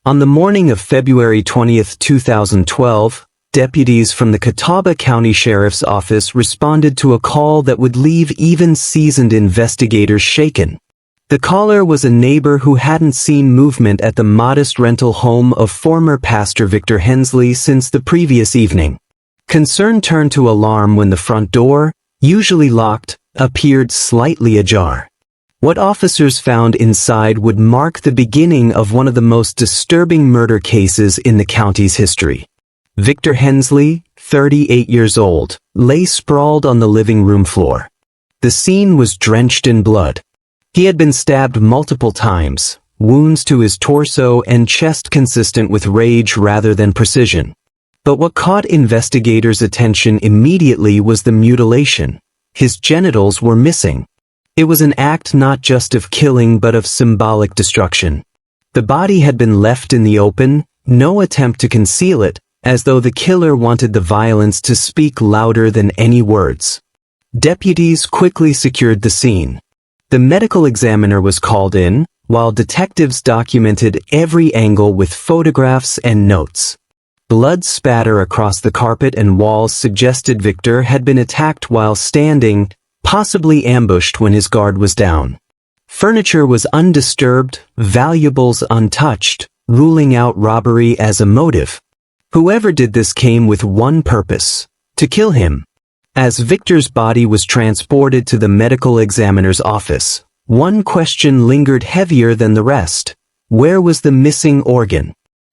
On the morning of February 20, 2012, deputies from the Catawba County Sheriff's Office responded to a call that would leave even seasoned investigators shaken. The caller was a neighbor who hadn't seen movement at the modest rental home of former pastor Victor Hensley since the previous evening. Concern turned to alarm when the front door, usually locked, appeared slightly ajar. What officers found inside would mark the beginning of one of the most disturbing murder cases in the county's history. Victor Hensley, 38 years old, lay sprawled on the living room floor. The scene was drenched in blood. He had been stabbed multiple times, wounds to his torso and chest consistent with rage rather than precision. But what caught investigators' attention immediately was the mutilation. His genitals were missing. It was an act not just of killing but of symbolic destruction. The body had been left in the open, no attempt to conceal it, as though the killer wanted the violence to speak louder than any words. Deputies quickly secured the scene. The medical examiner was called in, while detectives documented every angle with photographs and notes. Blood spatter across the carpet and walls suggested Victor had been attacked while standing, possibly ambushed when his guard was down. Furniture was undisturbed, valuables untouched, ruling out robbery as a motive. Whoever did this came with one purpose: to kill him. As Victor's body was transported to the medical examiner's office, one question lingered heavier than the rest. Where was the missing organ?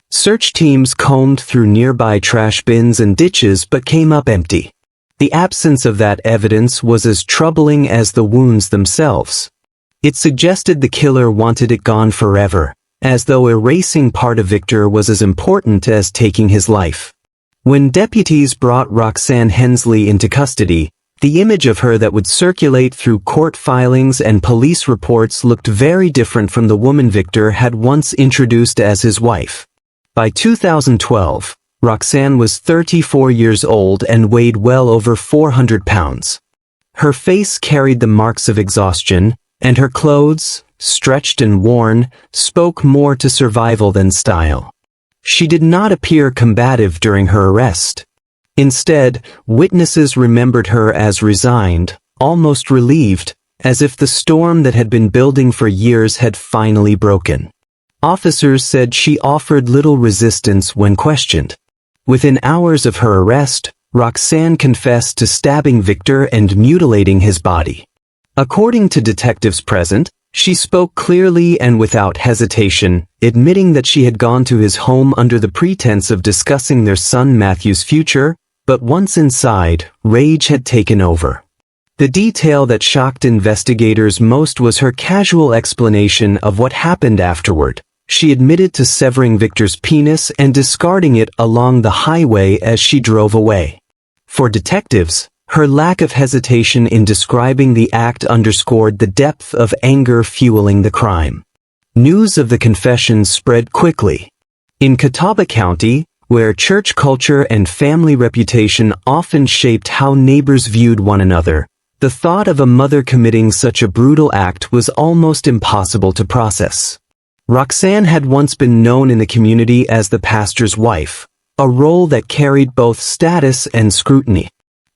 Search teams combed through nearby trash bins and ditches but came up empty. The absence of that evidence was as troubling as the wounds themselves. It suggested the killer wanted it gone forever, as though erasing part of Victor was as important as taking his life. When deputies brought Roxanne Hensley into custody, the image of her that would circulate through court filings and police reports looked very different from the woman Victor had once introduced as his wife. By 2012, Roxanne was 34 years old and weighed well over 400 pounds. Her face carried the marks of exhaustion, and her clothes, stretched and worn, spoke more to survival than style. She did not appear combative during her arrest. Instead, witnesses remembered her as resigned, almost relieved, as if the storm that had been building for years had finally broken. Officers said she offered little resistance when questioned. Within hours of her arrest, Roxanne confessed to stabbing Victor and mutilating his body. According to detectives present, she spoke clearly and without hesitation, admitting that she had gone to his home under the pretense of discussing their son Matthew's future, but once inside, rage had taken over. The detail that shocked investigators most was her casual explanation of what happened afterward. She admitted to severing Victor's penis and discarding it along the highway as she drove away. For detectives, her lack of hesitation in describing the act underscored the depth of anger fueling the crime. News of the confession spread quickly. In Catawba County, where church culture and family reputation often shaped how neighbors viewed one another, the thought of a mother committing such a brutal act was almost impossible to process. Roxanne had once been known in the community as the pastor's wife, a role that carried both status and scrutiny.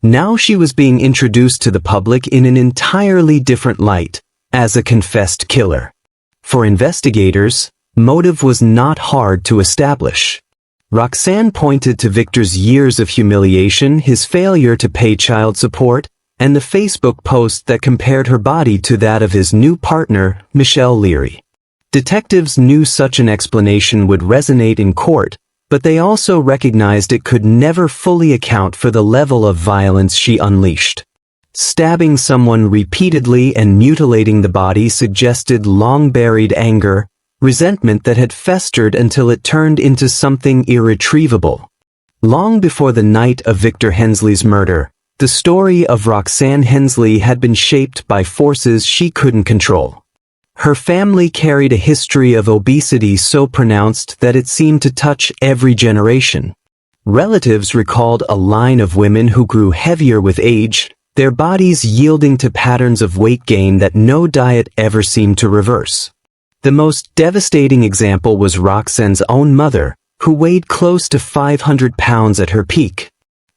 Now she was being introduced to the public in an entirely different light, as a confessed killer. For investigators, motive was not hard to establish. Roxanne pointed to Victor's years of humiliation, his failure to pay child support, and the Facebook post that compared her body to that of his new partner, Michelle Leary. Detectives knew such an explanation would resonate in court, but they also recognized it could never fully account for the level of violence she unleashed. Stabbing someone repeatedly and mutilating the body suggested long-buried anger, resentment that had festered until it turned into something irretrievable. Long before the night of Victor Hensley's murder, the story of Roxanne Hensley had been shaped by forces she couldn't control. Her family carried a history of obesity so pronounced that it seemed to touch every generation. Relatives recalled a line of women who grew heavier with age, their bodies yielding to patterns of weight gain that no diet ever seemed to reverse. The most devastating example was Roxanne's own mother, who weighed close to 500 pounds at her peak.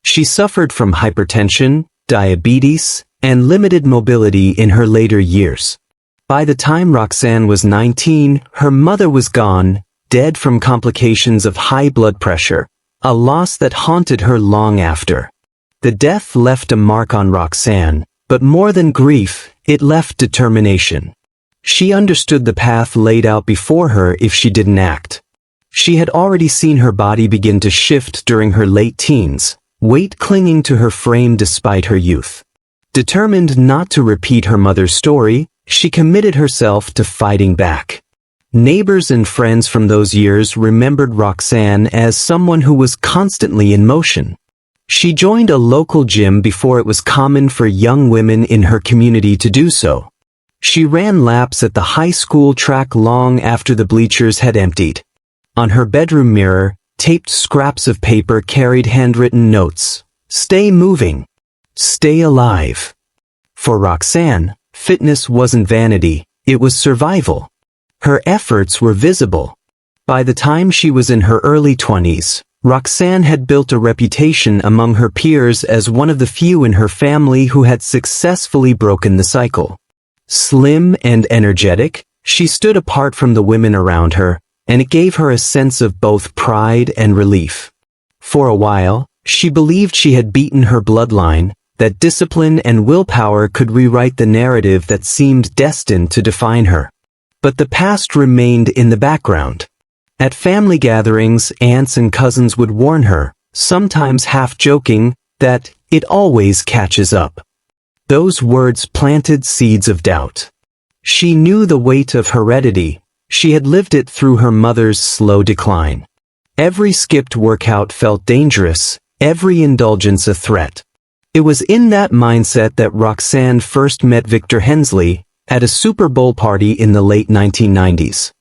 She suffered from hypertension, diabetes, and limited mobility in her later years. By the time Roxanne was 19, her mother was gone, dead from complications of high blood pressure, a loss that haunted her long after. The death left a mark on Roxanne, but more than grief, it left determination. She understood the path laid out before her if she didn't act. She had already seen her body begin to shift during her late teens, weight clinging to her frame despite her youth. Determined not to repeat her mother's story, she committed herself to fighting back. Neighbors and friends from those years remembered Roxanne as someone who was constantly in motion. She joined a local gym before it was common for young women in her community to do so. She ran laps at the high school track long after the bleachers had emptied. On her bedroom mirror, taped scraps of paper carried handwritten notes. "Stay moving. Stay alive." For Roxanne, fitness wasn't vanity, it was survival. Her efforts were visible. By the time she was in her early 20s, Roxanne had built a reputation among her peers as one of the few in her family who had successfully broken the cycle. Slim and energetic, she stood apart from the women around her, and it gave her a sense of both pride and relief. For a while, she believed she had beaten her bloodline, that discipline and willpower could rewrite the narrative that seemed destined to define her. But the past remained in the background. At family gatherings, aunts and cousins would warn her, sometimes half-joking, that it always catches up. Those words planted seeds of doubt. She knew the weight of heredity. She had lived it through her mother's slow decline. Every skipped workout felt dangerous, every indulgence a threat. It was in that mindset that Roxanne first met Victor Hensley at a Super Bowl party in the late 1990s.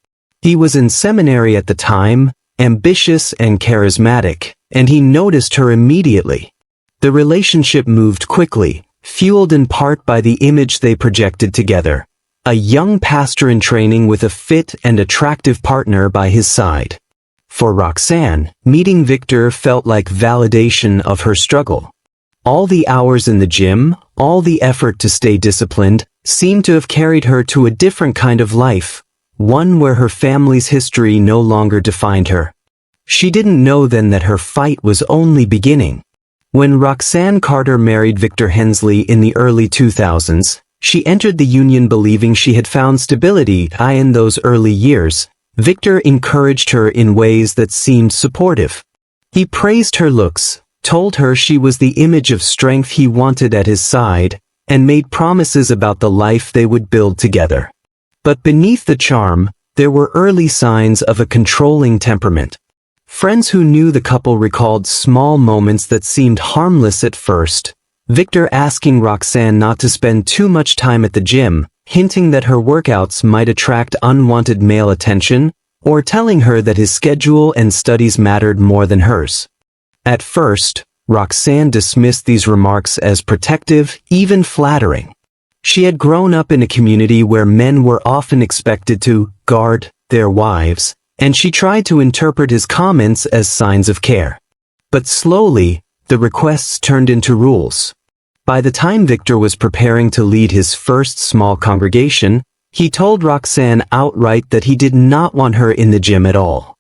He was in seminary at the time, ambitious and charismatic, and he noticed her immediately. The relationship moved quickly, fueled in part by the image they projected together. A young pastor in training with a fit and attractive partner by his side. For Roxanne, meeting Victor felt like validation of her struggle. All the hours in the gym, all the effort to stay disciplined, seemed to have carried her to a different kind of life, one where her family's history no longer defined her. She didn't know then that her fight was only beginning. When Roxanne Carter married Victor Hensley in the early 2000s, she entered the union believing she had found stability. In those early years, Victor encouraged her in ways that seemed supportive. He praised her looks, told her she was the image of strength he wanted at his side, and made promises about the life they would build together. But beneath the charm, there were early signs of a controlling temperament. Friends who knew the couple recalled small moments that seemed harmless at first. Victor asking Roxanne not to spend too much time at the gym, hinting that her workouts might attract unwanted male attention, or telling her that his schedule and studies mattered more than hers. At first, Roxanne dismissed these remarks as protective, even flattering. She had grown up in a community where men were often expected to guard their wives, and she tried to interpret his comments as signs of care. But slowly, the requests turned into rules. By the time Victor was preparing to lead his first small congregation, he told Roxanne outright that he did not want her in the gym at all.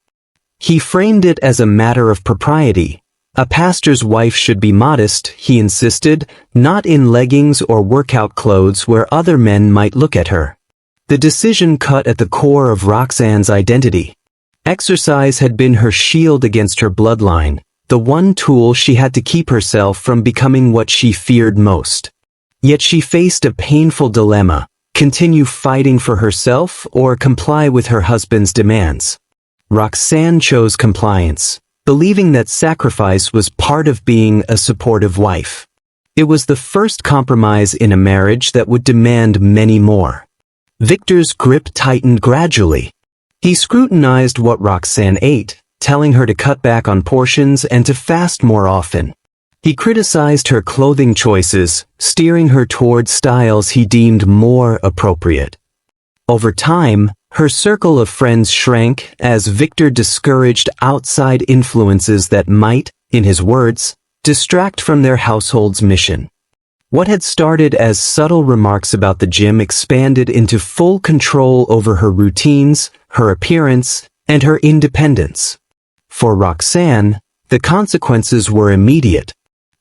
He framed it as a matter of propriety. A pastor's wife should be modest, he insisted, not in leggings or workout clothes where other men might look at her. The decision cut at the core of Roxanne's identity. Exercise had been her shield against her bloodline, the one tool she had to keep herself from becoming what she feared most. Yet she faced a painful dilemma: continue fighting for herself or comply with her husband's demands. Roxanne chose compliance, believing that sacrifice was part of being a supportive wife. It was the first compromise in a marriage that would demand many more. Victor's grip tightened gradually. He scrutinized what Roxanne ate, telling her to cut back on portions and to fast more often. He criticized her clothing choices, steering her toward styles he deemed more appropriate. Over time, her circle of friends shrank as Victor discouraged outside influences that might, in his words, distract from their household's mission. What had started as subtle remarks about the gym expanded into full control over her routines, her appearance, and her independence. For Roxanne, the consequences were immediate.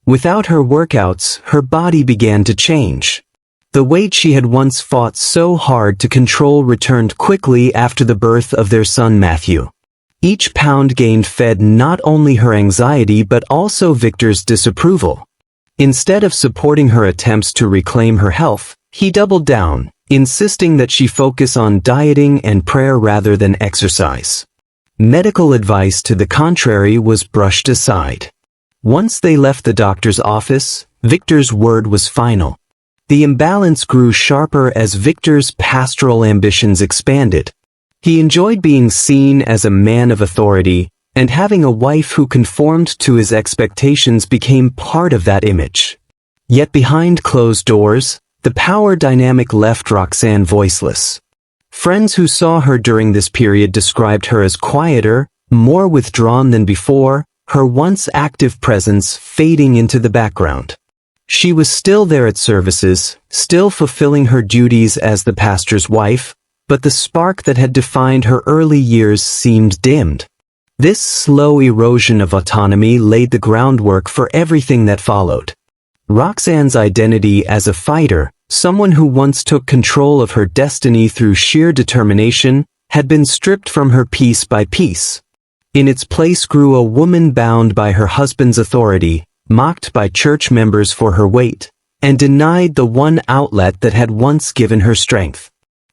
Without her workouts, her body began to change. The weight she had once fought so hard to control returned quickly after the birth of their son Matthew. Each pound gained fed not only her anxiety but also Victor's disapproval. Instead of supporting her attempts to reclaim her health, he doubled down, insisting that she focus on dieting and prayer rather than exercise. Medical advice to the contrary was brushed aside. Once they left the doctor's office, Victor's word was final. The imbalance grew sharper as Victor's pastoral ambitions expanded. He enjoyed being seen as a man of authority, and having a wife who conformed to his expectations became part of that image. Yet behind closed doors, the power dynamic left Roxanne voiceless. Friends who saw her during this period described her as quieter, more withdrawn than before, her once active presence fading into the background. She was still there at services, still fulfilling her duties as the pastor's wife, but the spark that had defined her early years seemed dimmed. This slow erosion of autonomy laid the groundwork for everything that followed. Roxanne's identity as a fighter, someone who once took control of her destiny through sheer determination, had been stripped from her piece by piece. In its place grew a woman bound by her husband's authority, mocked by church members for her weight, and denied the one outlet that had once given her strength.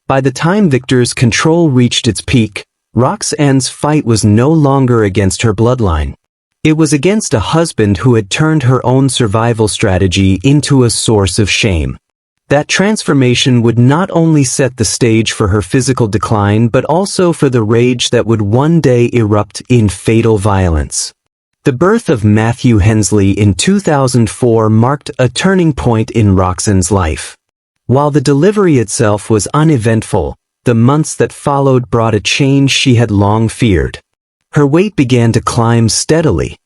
By the time Victor's control reached its peak, Roxanne's fight was no longer against her bloodline. It was against a husband who had turned her own survival strategy into a source of shame. That transformation would not only set the stage for her physical decline but also for the rage that would one day erupt in fatal violence. The birth of Matthew Hensley in 2004 marked a turning point in Roxanne's life. While the delivery itself was uneventful, the months that followed brought a change she had long feared. Her weight began to climb steadily.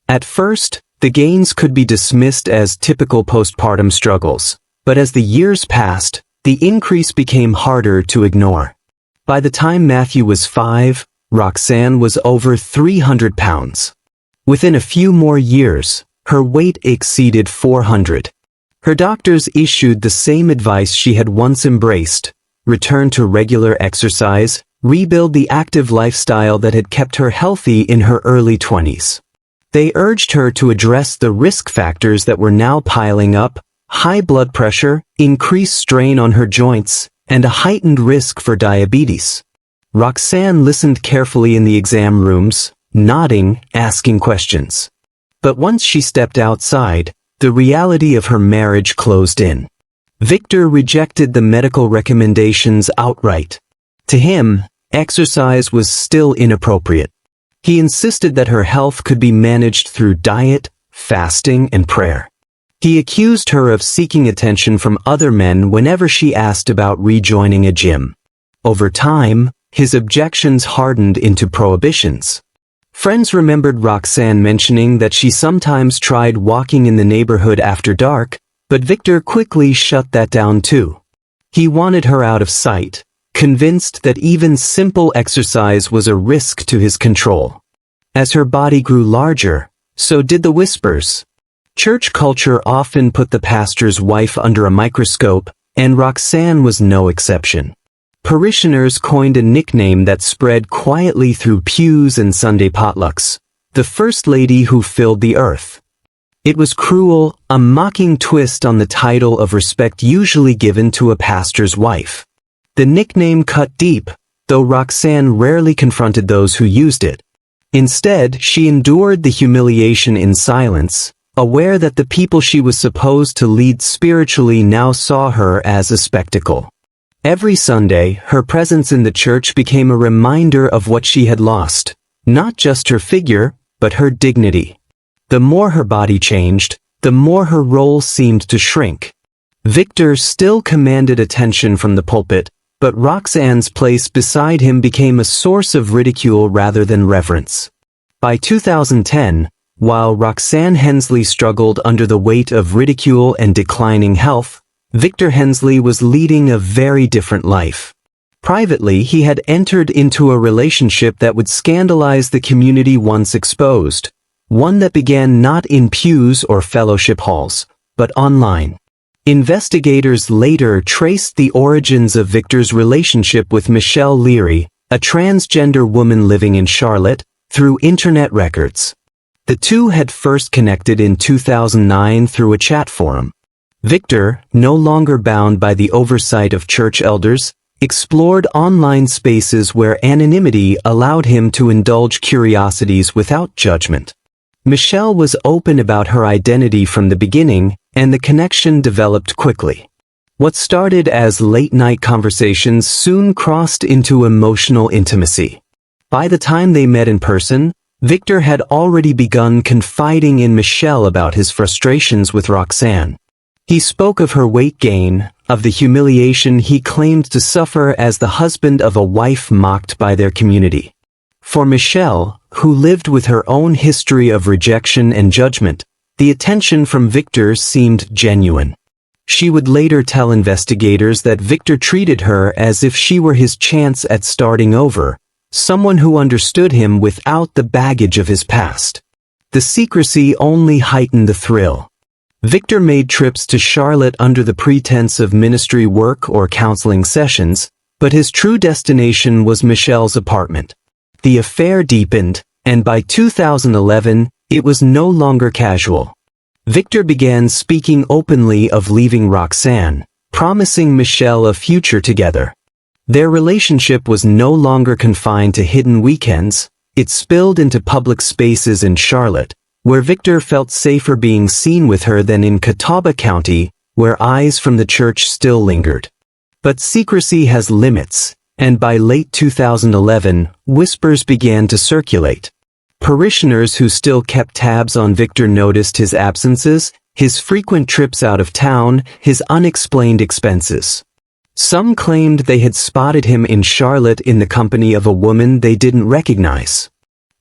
At first, the gains could be dismissed as typical postpartum struggles, but as the years passed, the increase became harder to ignore. By the time Matthew was 5, Roxanne was over 300 pounds. Within a few more years, her weight exceeded 400. Her doctors issued the same advice she had once embraced: return to regular exercise, rebuild the active lifestyle that had kept her healthy in her early 20s. They urged her to address the risk factors that were now piling up: high blood pressure, increased strain on her joints, and a heightened risk for diabetes. Roxanne listened carefully in the exam rooms, nodding, asking questions. But once she stepped outside, the reality of her marriage closed in. Victor rejected the medical recommendations outright. To him, exercise was still inappropriate. He insisted that her health could be managed through diet, fasting, and prayer. He accused her of seeking attention from other men whenever she asked about rejoining a gym. Over time, his objections hardened into prohibitions. Friends remembered Roxanne mentioning that she sometimes tried walking in the neighborhood after dark, but Victor quickly shut that down too. He wanted her out of sight, convinced that even simple exercise was a risk to his control. As her body grew larger, so did the whispers. Church culture often put the pastor's wife under a microscope, and Roxanne was no exception. Parishioners coined a nickname that spread quietly through pews and Sunday potlucks: the First Lady who filled the earth. It was cruel, a mocking twist on the title of respect usually given to a pastor's wife. The nickname cut deep, though Roxanne rarely confronted those who used it. Instead, she endured the humiliation in silence, aware that the people she was supposed to lead spiritually now saw her as a spectacle. Every Sunday, her presence in the church became a reminder of what she had lost, not just her figure, but her dignity. The more her body changed, the more her role seemed to shrink. Victor still commanded attention from the pulpit, but Roxanne's place beside him became a source of ridicule rather than reverence. By 2010, while Roxanne Hensley struggled under the weight of ridicule and declining health, Victor Hensley was leading a very different life. Privately, he had entered into a relationship that would scandalize the community once exposed, one that began not in pews or fellowship halls, but online. Investigators later traced the origins of Victor's relationship with Michelle Leary, a transgender woman living in Charlotte, through internet records. The two had first connected in 2009 through a chat forum. Victor, no longer bound by the oversight of church elders, explored online spaces where anonymity allowed him to indulge curiosities without judgment. Michelle was open about her identity from the beginning, and the connection developed quickly. What started as late-night conversations soon crossed into emotional intimacy. By the time they met in person, Victor had already begun confiding in Michelle about his frustrations with Roxanne. He spoke of her weight gain, of the humiliation he claimed to suffer as the husband of a wife mocked by their community. For Michelle, who lived with her own history of rejection and judgment, the attention from Victor seemed genuine. She would later tell investigators that Victor treated her as if she were his chance at starting over, someone who understood him without the baggage of his past. The secrecy only heightened the thrill. Victor made trips to Charlotte under the pretense of ministry work or counseling sessions, but his true destination was Michelle's apartment. The affair deepened, and by 2011, it was no longer casual. Victor began speaking openly of leaving Roxanne, promising Michelle a future together. Their relationship was no longer confined to hidden weekends, it spilled into public spaces in Charlotte, where Victor felt safer being seen with her than in Catawba County, where eyes from the church still lingered. But secrecy has limits, and by late 2011, whispers began to circulate. Parishioners who still kept tabs on Victor noticed his absences, his frequent trips out of town, his unexplained expenses. Some claimed they had spotted him in Charlotte in the company of a woman they didn't recognize.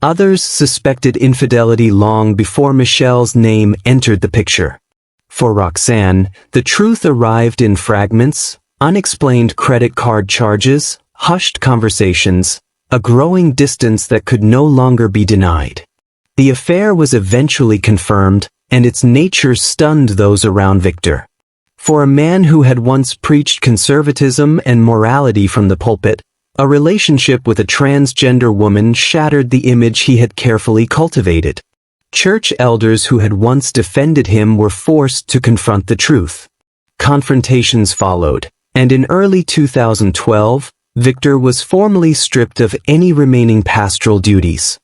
Others suspected infidelity long before Michelle's name entered the picture. For Roxanne, the truth arrived in fragments, unexplained credit card charges, hushed conversations, a growing distance that could no longer be denied. The affair was eventually confirmed, and its nature stunned those around Victor. For a man who had once preached conservatism and morality from the pulpit, a relationship with a transgender woman shattered the image he had carefully cultivated. Church elders who had once defended him were forced to confront the truth. Confrontations followed, and in early 2012, Victor was formally stripped of any remaining pastoral duties.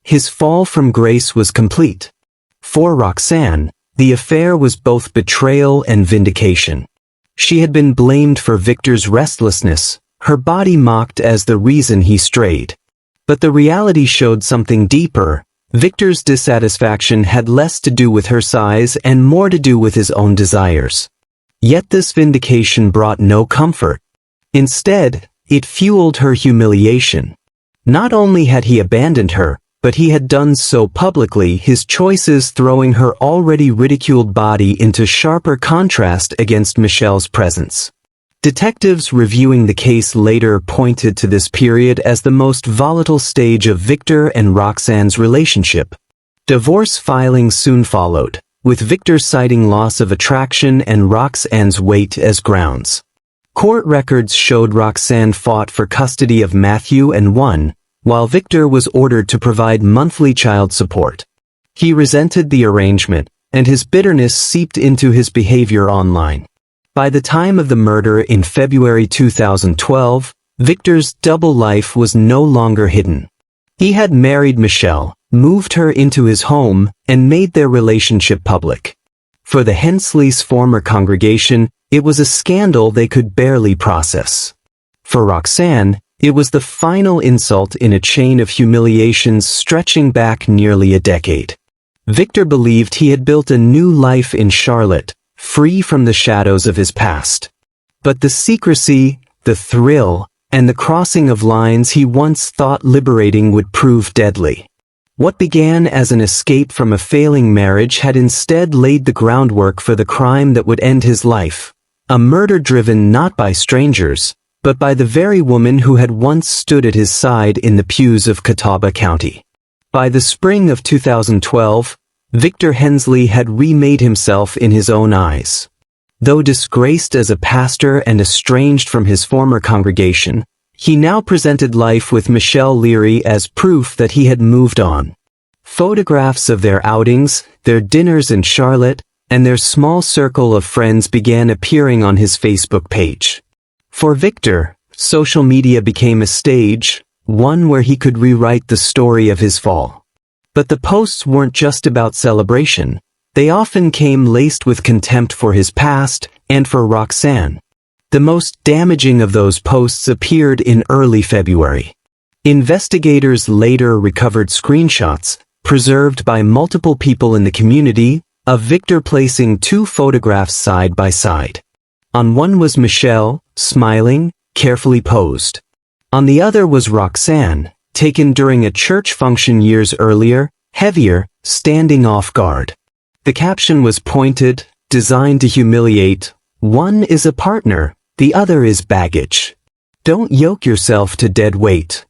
His fall from grace was complete. For Roxanne, the affair was both betrayal and vindication. She had been blamed for Victor's restlessness, her body mocked as the reason he strayed. But the reality showed something deeper. Victor's dissatisfaction had less to do with her size and more to do with his own desires. Yet this vindication brought no comfort. Instead, it fueled her humiliation. Not only had he abandoned her, but he had done so publicly, his choices throwing her already ridiculed body into sharper contrast against Michelle's presence. Detectives reviewing the case later pointed to this period as the most volatile stage of Victor and Roxanne's relationship. Divorce filings soon followed, with Victor citing loss of attraction and Roxanne's weight as grounds. Court records showed Roxanne fought for custody of Matthew and won, while Victor was ordered to provide monthly child support. He resented the arrangement, and his bitterness seeped into his behavior online. By the time of the murder in February 2012, Victor's double life was no longer hidden. He had married Michelle, moved her into his home, and made their relationship public. For the Hensleys' former congregation, it was a scandal they could barely process. For Roxanne, it was the final insult in a chain of humiliations stretching back nearly a decade. Victor believed he had built a new life in Charlotte, free from the shadows of his past. But the secrecy, the thrill, and the crossing of lines he once thought liberating would prove deadly. What began as an escape from a failing marriage had instead laid the groundwork for the crime that would end his life, a murder driven not by strangers, but by the very woman who had once stood at his side in the pews of Catawba County. By the spring of 2012, Victor Hensley had remade himself in his own eyes. Though disgraced as a pastor and estranged from his former congregation, he now presented life with Michelle Leary as proof that he had moved on. Photographs of their outings, their dinners in Charlotte, and their small circle of friends began appearing on his Facebook page. For Victor, social media became a stage, one where he could rewrite the story of his fall. But the posts weren't just about celebration. They often came laced with contempt for his past and for Roxanne. The most damaging of those posts appeared in early February. Investigators later recovered screenshots, preserved by multiple people in the community, of Victor placing two photographs side by side. On one was Michelle, smiling, carefully posed. On the other was Roxanne, taken during a church function years earlier, heavier, standing off guard. The caption was pointed, designed to humiliate. One is a partner, the other is baggage. Don't yoke yourself to dead weight.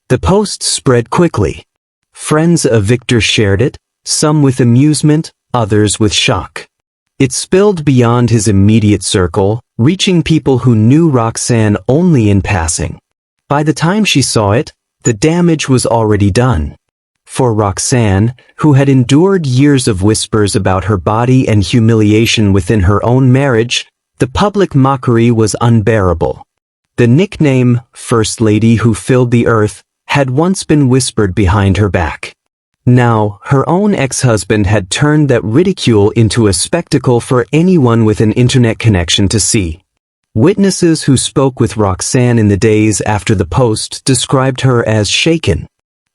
The post spread quickly. Friends of Victor shared it, some with amusement, others with shock. It spilled beyond his immediate circle, reaching people who knew Roxanne only in passing. By the time she saw it, the damage was already done. For Roxanne, who had endured years of whispers about her body and humiliation within her own marriage, the public mockery was unbearable. The nickname, First Lady Who Filled the Earth, had once been whispered behind her back. Now, her own ex-husband had turned that ridicule into a spectacle for anyone with an internet connection to see. Witnesses who spoke with Roxanne in the days after the post described her as shaken.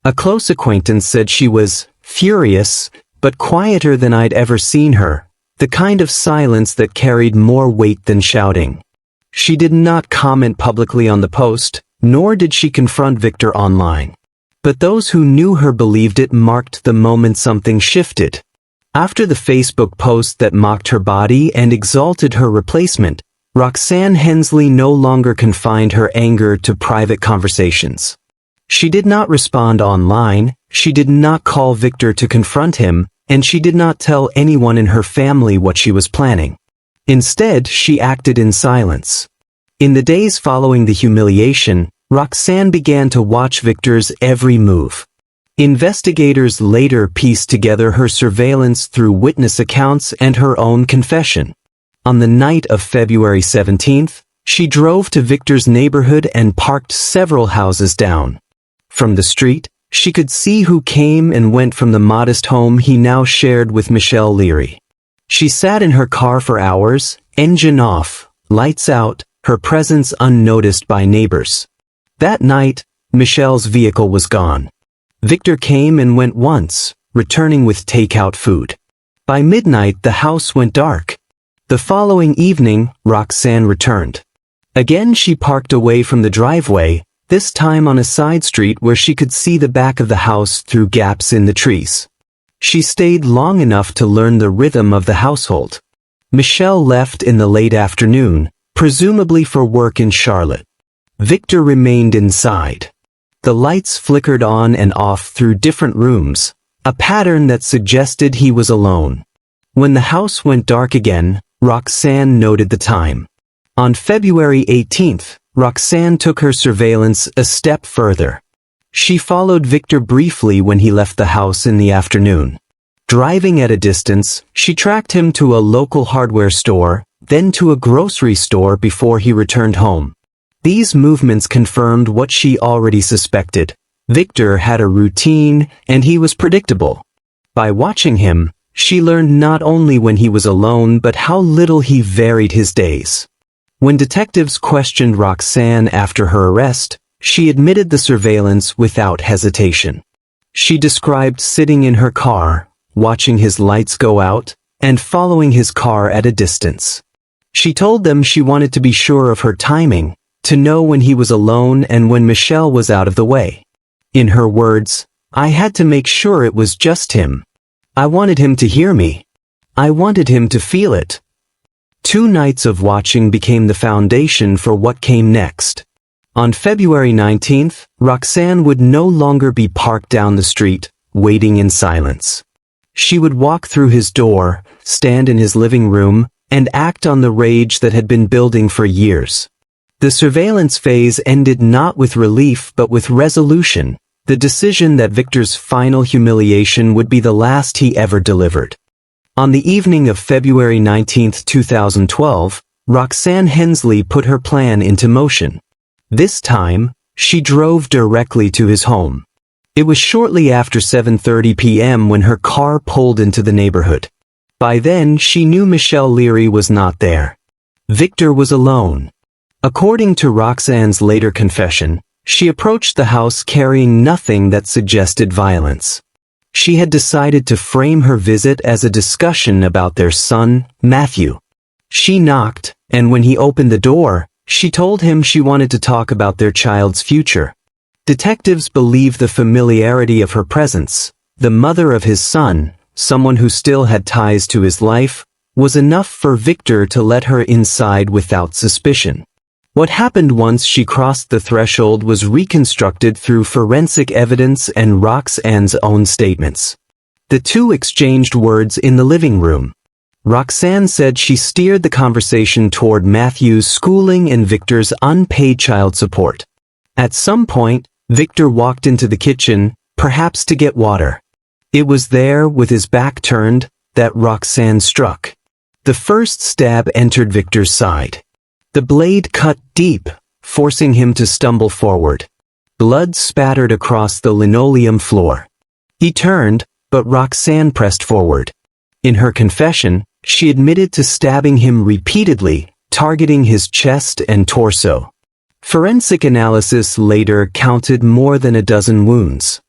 A close acquaintance said she was furious, but quieter than I'd ever seen her, the kind of silence that carried more weight than shouting. She did not comment publicly on the post, nor did she confront Victor online. But those who knew her believed it marked the moment something shifted. After the Facebook post that mocked her body and exalted her replacement, Roxanne Hensley no longer confined her anger to private conversations. She did not respond online, she did not call Victor to confront him, and she did not tell anyone in her family what she was planning. Instead, she acted in silence. In the days following the humiliation, Roxanne began to watch Victor's every move. Investigators later pieced together her surveillance through witness accounts and her own confession. On the night of February 17th, she drove to Victor's neighborhood and parked several houses down. From the street, she could see who came and went from the modest home he now shared with Michelle Leary. She sat in her car for hours, engine off, lights out, her presence unnoticed by neighbors. That night, Michelle's vehicle was gone. Victor came and went once, returning with takeout food. By midnight, the house went dark. The following evening, Roxanne returned. Again, she parked away from the driveway, this time on a side street where she could see the back of the house through gaps in the trees. She stayed long enough to learn the rhythm of the household. Michelle left in the late afternoon, presumably for work in Charlotte. Victor remained inside. The lights flickered on and off through different rooms, a pattern that suggested he was alone. When the house went dark again, Roxanne noted the time. On February 18th, Roxanne took her surveillance a step further. She followed Victor briefly when he left the house in the afternoon. Driving at a distance, she tracked him to a local hardware store, then to a grocery store before he returned home. These movements confirmed what she already suspected. Victor had a routine, and he was predictable. By watching him, she learned not only when he was alone but how little he varied his days. When detectives questioned Roxanne after her arrest, she admitted the surveillance without hesitation. She described sitting in her car, watching his lights go out, and following his car at a distance. She told them she wanted to be sure of her timing, to know when he was alone and when Michelle was out of the way. In her words, "I had to make sure it was just him. I wanted him to hear me. I wanted him to feel it." 2 nights of watching became the foundation for what came next. On February 19th, Roxanne would no longer be parked down the street, waiting in silence. She would walk through his door, stand in his living room, and act on the rage that had been building for years. The surveillance phase ended not with relief but with resolution, the decision that Victor's final humiliation would be the last he ever delivered. On the evening of February 19, 2012, Roxanne Hensley put her plan into motion. This time, she drove directly to his home. It was shortly after 7:30 p.m. when her car pulled into the neighborhood. By then, she knew Michelle Leary was not there. Victor was alone. According to Roxanne's later confession, she approached the house carrying nothing that suggested violence. She had decided to frame her visit as a discussion about their son, Matthew. She knocked, and when he opened the door, she told him she wanted to talk about their child's future. Detectives believed the familiarity of her presence, the mother of his son, someone who still had ties to his life, was enough for Victor to let her inside without suspicion. What happened once she crossed the threshold was reconstructed through forensic evidence and Roxanne's own statements. The two exchanged words in the living room. Roxanne said she steered the conversation toward Matthew's schooling and Victor's unpaid child support. At some point, Victor walked into the kitchen, perhaps to get water. It was there, with his back turned, that Roxanne struck. The first stab entered Victor's side. The blade cut deep, forcing him to stumble forward. Blood spattered across the linoleum floor. He turned, but Roxanne pressed forward. In her confession, she admitted to stabbing him repeatedly, targeting his chest and torso. Forensic analysis later counted more than a dozen wounds.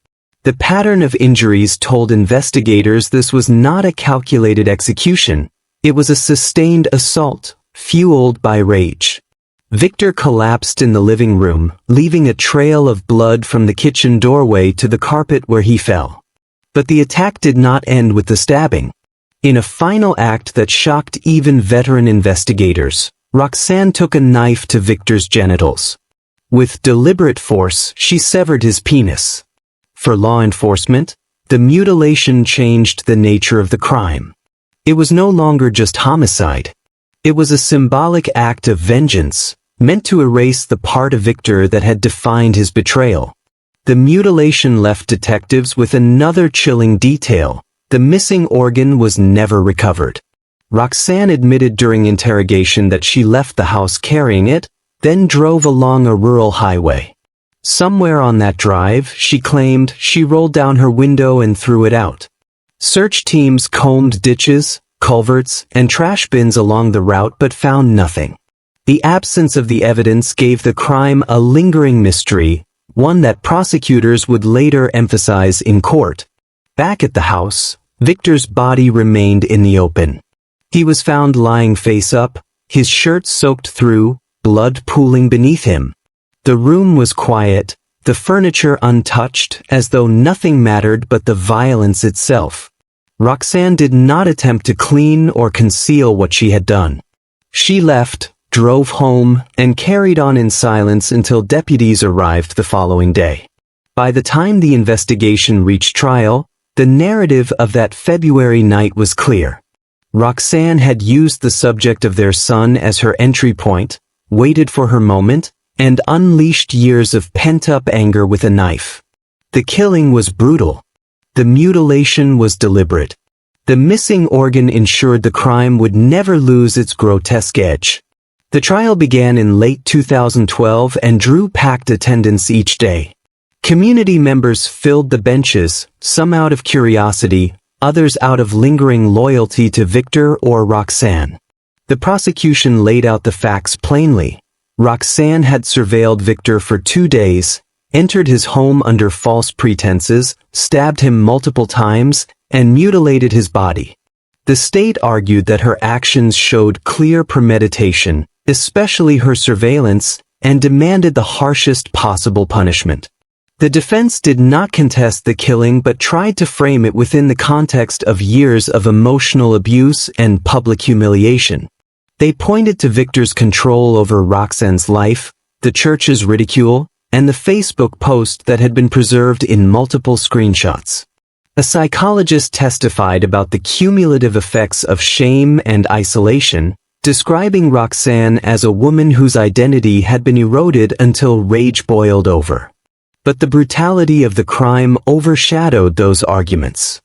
The pattern of injuries told investigators this was not a calculated execution, it was a sustained assault, fueled by rage. Victor collapsed in the living room, leaving a trail of blood from the kitchen doorway to the carpet where he fell. But the attack did not end with the stabbing. In a final act that shocked even veteran investigators, Roxanne took a knife to Victor's genitals. With deliberate force, she severed his penis. For law enforcement, the mutilation changed the nature of the crime. It was no longer just homicide. It was a symbolic act of vengeance, meant to erase the part of Victor that had defined his betrayal. The mutilation left detectives with another chilling detail: the missing organ was never recovered. Roxanne admitted during interrogation that she left the house carrying it, then drove along a rural highway. Somewhere on that drive, she claimed, she rolled down her window and threw it out. Search teams combed ditches, culverts, and trash bins along the route but found nothing. The absence of the evidence gave the crime a lingering mystery, one that prosecutors would later emphasize in court. Back at the house, Victor's body remained in the open. He was found lying face up, his shirt soaked through, blood pooling beneath him. The room was quiet, the furniture untouched, as though nothing mattered but the violence itself. Roxanne did not attempt to clean or conceal what she had done. She left, drove home, and carried on in silence until deputies arrived the following day. By the time the investigation reached trial, the narrative of that February night was clear. Roxanne had used the subject of their son as her entry point, waited for her moment, and unleashed years of pent-up anger with a knife. The killing was brutal. The mutilation was deliberate. The missing organ ensured the crime would never lose its grotesque edge. The trial began in late 2012 and drew packed attendance each day. Community members filled the benches, some out of curiosity, others out of lingering loyalty to Victor or Roxanne. The prosecution laid out the facts plainly. Roxanne had surveilled Victor for 2 days, entered his home under false pretenses, stabbed him multiple times, and mutilated his body. The state argued that her actions showed clear premeditation, especially her surveillance, and demanded the harshest possible punishment. The defense did not contest the killing but tried to frame it within the context of years of emotional abuse and public humiliation. They pointed to Victor's control over Roxanne's life, the church's ridicule, and the Facebook post that had been preserved in multiple screenshots. A psychologist testified about the cumulative effects of shame and isolation, describing Roxanne as a woman whose identity had been eroded until rage boiled over. But the brutality of the crime overshadowed those arguments.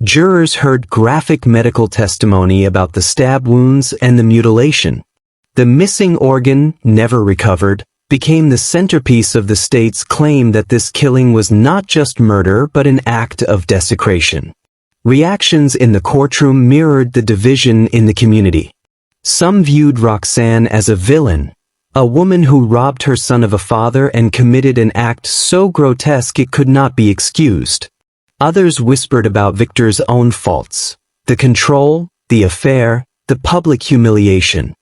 Jurors heard graphic medical testimony about the stab wounds and the mutilation. The missing organ, never recovered, became the centerpiece of the state's claim that this killing was not just murder but an act of desecration. Reactions in the courtroom mirrored the division in the community. Some viewed Roxanne as a villain, a woman who robbed her son of a father and committed an act so grotesque it could not be excused. Others whispered about Victor's own faults, the control, the affair, the public humiliation.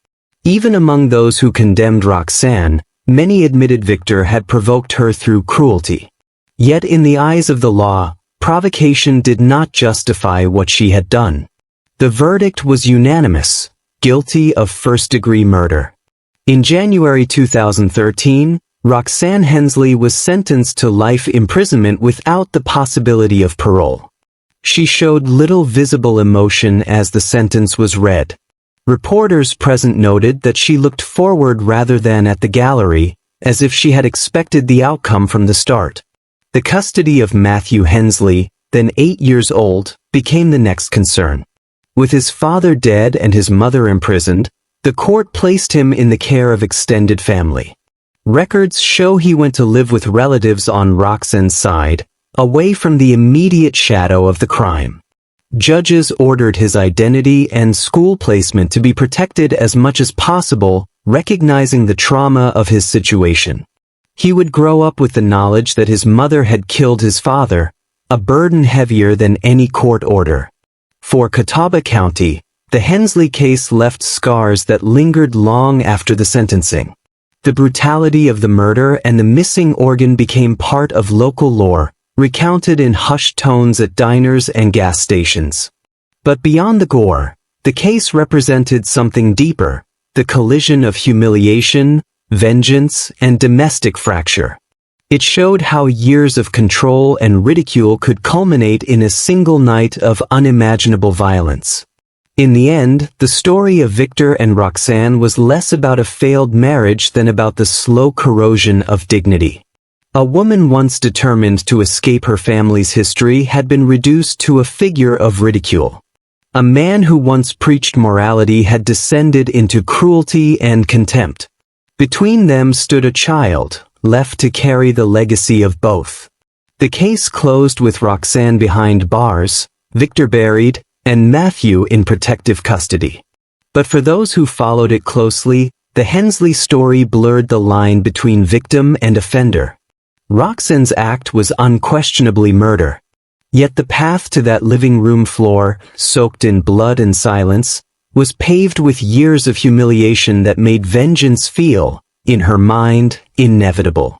Even among those who condemned Roxanne, many admitted Victor had provoked her through cruelty. Yet in the eyes of the law, provocation did not justify what she had done. The verdict was unanimous, guilty of first-degree murder. In January 2013, Roxanne Hensley was sentenced to life imprisonment without the possibility of parole. She showed little visible emotion as the sentence was read. Reporters present noted that she looked forward rather than at the gallery, as if she had expected the outcome from the start. The custody of Matthew Hensley, then 8 years old, became the next concern. With his father dead and his mother imprisoned, the court placed him in the care of extended family. Records show he went to live with relatives on Roxanne's side, away from the immediate shadow of the crime. Judges ordered his identity and school placement to be protected as much as possible, recognizing the trauma of his situation. He would grow up with the knowledge that his mother had killed his father, a burden heavier than any court order. For Catawba County, the Hensley case left scars that lingered long after the sentencing. The brutality of the murder and the missing organ became part of local lore, recounted in hushed tones at diners and gas stations. But beyond the gore, the case represented something deeper, the collision of humiliation, vengeance, and domestic fracture. It showed how years of control and ridicule could culminate in a single night of unimaginable violence. In the end, the story of Victor and Roxanne was less about a failed marriage than about the slow corrosion of dignity. A woman once determined to escape her family's history had been reduced to a figure of ridicule. A man who once preached morality had descended into cruelty and contempt. Between them stood a child, left to carry the legacy of both. The case closed with Roxanne behind bars, Victor buried, and Matthew in protective custody. But for those who followed it closely, the Hensley story blurred the line between victim and offender. Roxanne's act was unquestionably murder. Yet the path to that living room floor, soaked in blood and silence, was paved with years of humiliation that made vengeance feel, in her mind, inevitable.